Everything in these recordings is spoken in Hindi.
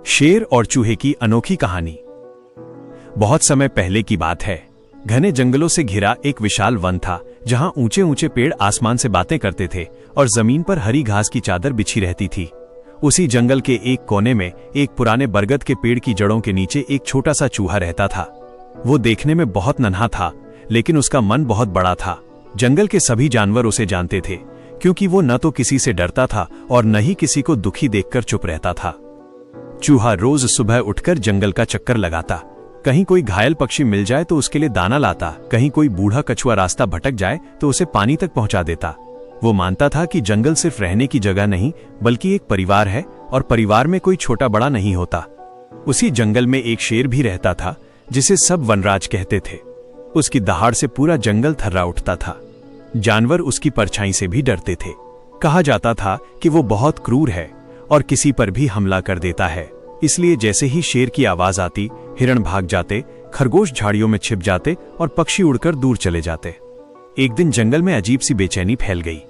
शेर और चूहे की अनोखी कहानी। बहुत समय पहले की बात है। घने जंगलों से घिरा एक विशाल वन था, जहां ऊंचे ऊंचे पेड़ आसमान से बातें करते थे और जमीन पर हरी घास की चादर बिछी रहती थी। उसी जंगल के एक कोने में एक पुराने बरगद के पेड़ की जड़ों के नीचे एक छोटा सा चूहा रहता था। वो देखने में बहुत नन्हा था, लेकिन उसका मन बहुत बड़ा था। जंगल के सभी जानवर उसे जानते थे, क्योंकि वो न तो किसी से डरता था और न ही किसी को दुखी देखकर चुप रहता था। चूहा रोज सुबह उठकर जंगल का चक्कर लगाता। कहीं कोई घायल पक्षी मिल जाए तो उसके लिए दाना लाता, कहीं कोई बूढ़ा कछुआ रास्ता भटक जाए तो उसे पानी तक पहुंचा देता। वो मानता था कि जंगल सिर्फ रहने की जगह नहीं, बल्कि एक परिवार है और परिवार में कोई छोटा बड़ा नहीं होता। उसी जंगल में एक शेर भी रहता था, जिसे सब वनराज कहते थे। उसकी दहाड़ से पूरा जंगल थर्रा उठता था। जानवर उसकी परछाई से भी डरते थे। कहा जाता था कि वो बहुत क्रूर है और किसी पर भी हमला कर देता है। इसलिए जैसे ही शेर की आवाज आती, हिरण भाग जाते, खरगोश झाड़ियों में छिप जाते और पक्षी उड़कर दूर चले जाते। एक दिन जंगल में अजीब सी बेचैनी फैल गई।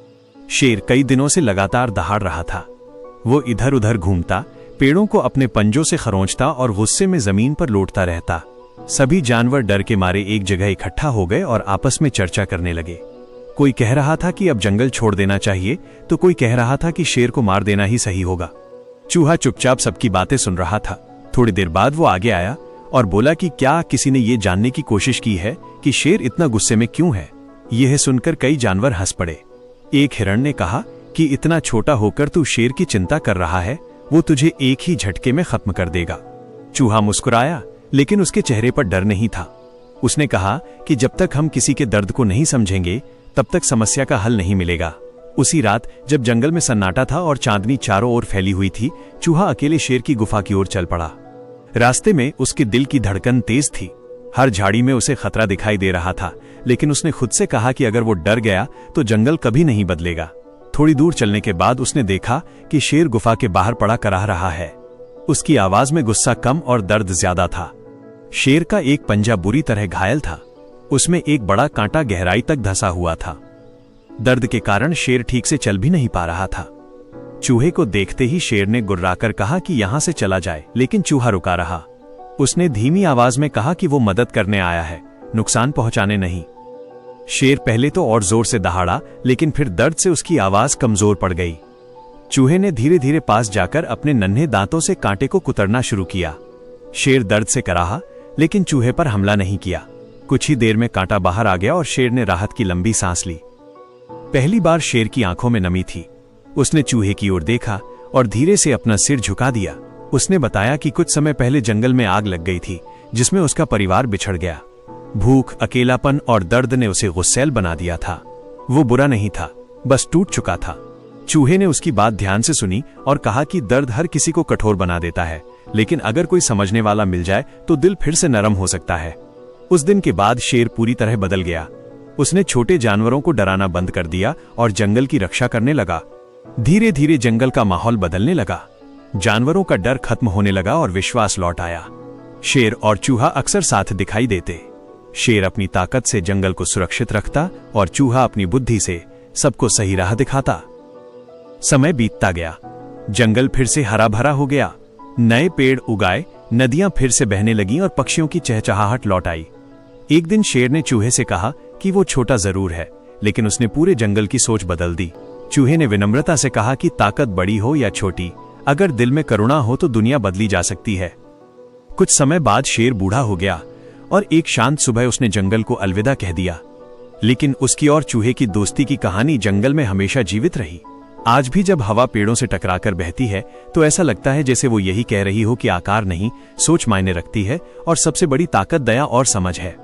शेर कई दिनों से लगातार दहाड़ रहा था। वो इधर उधर घूमता, पेड़ों को अपने पंजों से खरोंचता और गुस्से में जमीन पर लौटता रहता। सभी जानवर डर के मारे एक जगह इकट्ठा हो गए और आपस में चर्चा करने लगे। कोई कह रहा था कि अब जंगल छोड़ देना चाहिए, तो कोई कह रहा था कि शेर को मार देना ही सही होगा। चूहा चुपचाप सबकी बातें सुन रहा था। थोड़ी देर बाद वो आगे आया और बोला कि क्या किसी ने ये जानने की कोशिश की है कि शेर इतना गुस्से में क्यों है। यह सुनकर कई जानवर हंस पड़े। एक हिरण ने कहा कि इतना छोटा होकर तू शेर की चिंता कर रहा है, वो तुझे एक ही झटके में खत्म कर देगा। चूहा मुस्कुराया, लेकिन उसके चेहरे पर डर नहीं था। उसने कहा कि जब तक हम किसी के दर्द को नहीं समझेंगे, तब तक समस्या का हल नहीं मिलेगा। उसी रात जब जंगल में सन्नाटा था और चांदनी चारों ओर फैली हुई थी, चूहा अकेले शेर की गुफा की ओर चल पड़ा। रास्ते में उसके दिल की धड़कन तेज थी। हर झाड़ी में उसे खतरा दिखाई दे रहा था, लेकिन उसने खुद से कहा कि अगर वो डर गया तो जंगल कभी नहीं बदलेगा। थोड़ी दूर चलने के बाद उसने देखा कि शेर गुफा के बाहर पड़ा कराह रहा है। उसकी आवाज में गुस्सा कम और दर्द ज्यादा था। शेर का एक पंजा बुरी तरह घायल था। उसमें एक बड़ा कांटा गहराई तक धंसा हुआ था। दर्द के कारण शेर ठीक से चल भी नहीं पा रहा था। चूहे को देखते ही शेर ने गुर्राकर कहा कि यहां से चला जाए, लेकिन चूहा रुका रहा। उसने धीमी आवाज में कहा कि वो मदद करने आया है, नुकसान पहुंचाने नहीं। शेर पहले तो और जोर से दहाड़ा, लेकिन फिर दर्द से उसकी आवाज कमजोर पड़ गई। चूहे ने धीरे धीरे पास जाकर अपने नन्हे दांतों से कांटे को कुतरना शुरू किया। शेर दर्द से कराहा, लेकिन चूहे पर हमला नहीं किया। कुछ ही देर में कांटा बाहर आ गया और शेर ने राहत की लंबी सांस ली। पहली बार शेर की आंखों में नमी थी। उसने चूहे की ओर देखा और धीरे से अपना सिर झुका दिया। उसने बताया कि कुछ समय पहले जंगल में आग लग गई थी, जिसमें उसका परिवार बिछड़ गया। भूख, अकेलापन और दर्द ने उसे गुस्सैल बना दिया था। वो बुरा नहीं था, बस टूट चुका था। चूहे ने उसकी बात ध्यान से सुनी और कहा कि दर्द हर किसी को कठोर बना देता है, लेकिन अगर कोई समझने वाला मिल जाए तो दिल फिर से नरम हो सकता है। उस दिन के बाद शेर पूरी तरह बदल गया। उसने छोटे जानवरों को डराना बंद कर दिया और जंगल की रक्षा करने लगा। धीरे धीरे जंगल का माहौल बदलने लगा। जानवरों का डर खत्म होने लगा और विश्वास लौट आया। शेर और चूहा अक्सर साथ दिखाई देते। शेर अपनी ताकत से जंगल को सुरक्षित रखता और चूहा अपनी बुद्धि से सबको सही राह दिखाता। समय बीतता गया। जंगल फिर से हरा भरा हो गया। नए पेड़ उगाए, नदियां फिर से बहने लगीं और पक्षियों की चहचहाहट लौट आई। एक दिन शेर ने चूहे से कहा कि वो छोटा जरूर है, लेकिन उसने पूरे जंगल की सोच बदल दी। चूहे ने विनम्रता से कहा कि ताकत बड़ी हो या छोटी, अगर दिल में करुणा हो तो दुनिया बदली जा सकती है। कुछ समय बाद शेर बूढ़ा हो गया और एक शांत सुबह उसने जंगल को अलविदा कह दिया। लेकिन उसकी और चूहे की दोस्ती की कहानी जंगल में हमेशा जीवित रही। आज भी जब हवा पेड़ों से टकराकर बहती है तो ऐसा लगता है जैसे वो यही कह रही हो कि आकार नहीं, सोच मायने रखती है और सबसे बड़ी ताकत दया और समझ है।